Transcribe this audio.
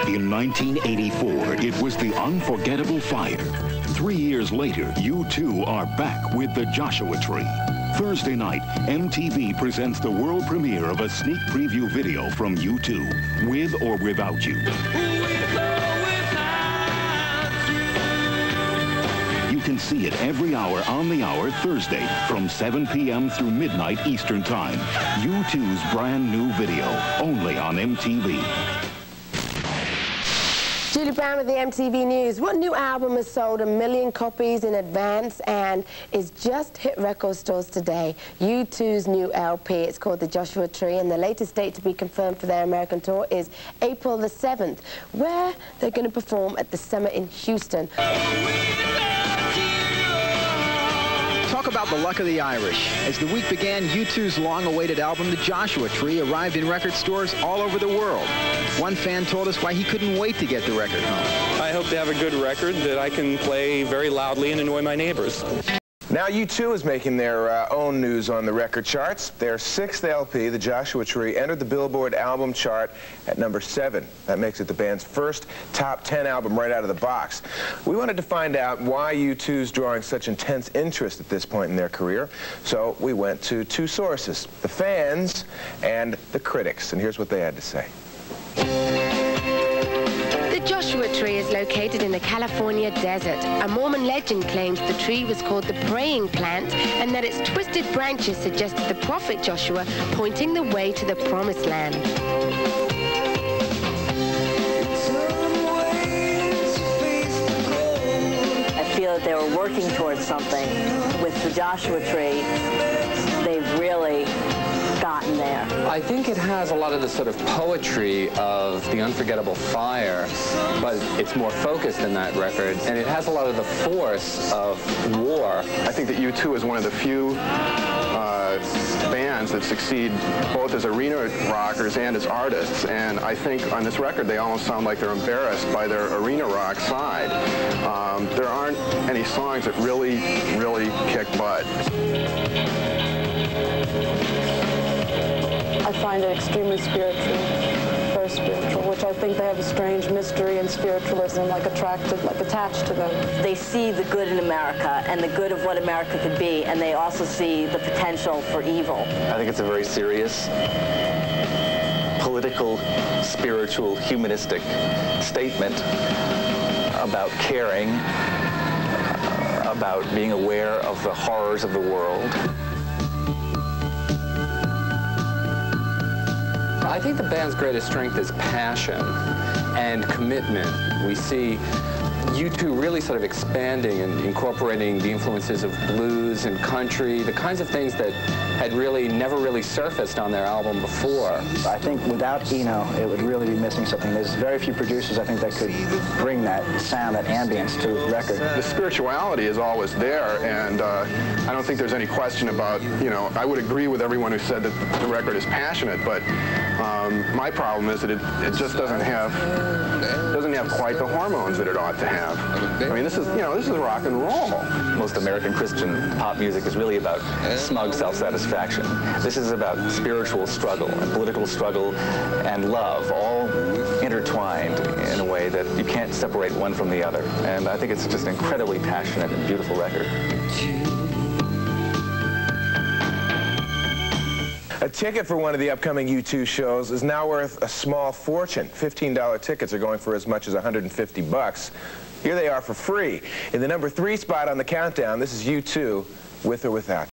In 1984, it was the unforgettable fire. 3 years later, U2 are back with the Joshua Tree. Thursday night, MTV presents the world premiere of a sneak preview video from U2, With or Without You. You can see it every hour on the hour Thursday from 7 p.m. through midnight Eastern Time. U2's brand new video, only on MTV. Julie Brown with the MTV News. What new album has sold 1 million copies in advance and is just hit record stores today? U2's new LP. It's called The Joshua Tree, and the latest date to be confirmed for their American tour is April the 7th, where they're going to perform at the Summit in Houston. Talk about the luck of the Irish. As the week began, U2's long-awaited album, The Joshua Tree, arrived in record stores all over the world. One fan told us why he couldn't wait to get the record home. I hope to have a good record that I can play very loudly and annoy my neighbors. Now U2 is making their own news on the record charts. Their 6th LP, The Joshua Tree, entered the Billboard album chart at number 7. That makes it the band's first top 10 album right out of the box. We wanted to find out why U2's drawing such intense interest at this point in their career. So we went to 2 sources, the fans and the critics. And here's what they had to say. The Joshua Tree is located in the California desert. A Mormon legend claims the tree was called the praying plant and that its twisted branches suggested the prophet Joshua pointing the way to the promised land. I feel that they were working towards something with the Joshua Tree. They've really gotten there. I think it has a lot of the sort of poetry of The Unforgettable Fire, but it's more focused in that record, and it has a lot of the force of war. I think that U2 is one of the few bands that succeed both as arena rockers and as artists, and I think on this record they almost sound like they're embarrassed by their arena rock side. There aren't any songs that really kick butt. I find it extremely spiritual, very spiritual, which I think they have a strange mystery and spiritualism attached to them. They see the good in America and the good of what America could be, and they also see the potential for evil. I think it's a very serious, political, spiritual, humanistic statement about caring, about being aware of the horrors of the world. I think the band's greatest strength is passion and commitment. We see U2 really sort of expanding and incorporating the influences of blues and country, the kinds of things that had never really surfaced on their album before. I think without Eno, it would really be missing something. There's very few producers, I think, that could bring that sound, that ambience to a record. The spirituality is always there, and I don't think there's any question about, I would agree with everyone who said that the record is passionate, but my problem is that it just doesn't have quite the hormones that it ought to have. I mean, this is rock and roll. Most American Christian pop music is really about smug self-satisfaction. This is about spiritual struggle and political struggle and love, all intertwined in a way that you can't separate one from the other. And I think it's just an incredibly passionate and beautiful record. A ticket for one of the upcoming U2 shows is now worth a small fortune. $15 tickets are going for as much as $150. Here they are for free. In the number 3 spot on the countdown, this is U2, With or Without You.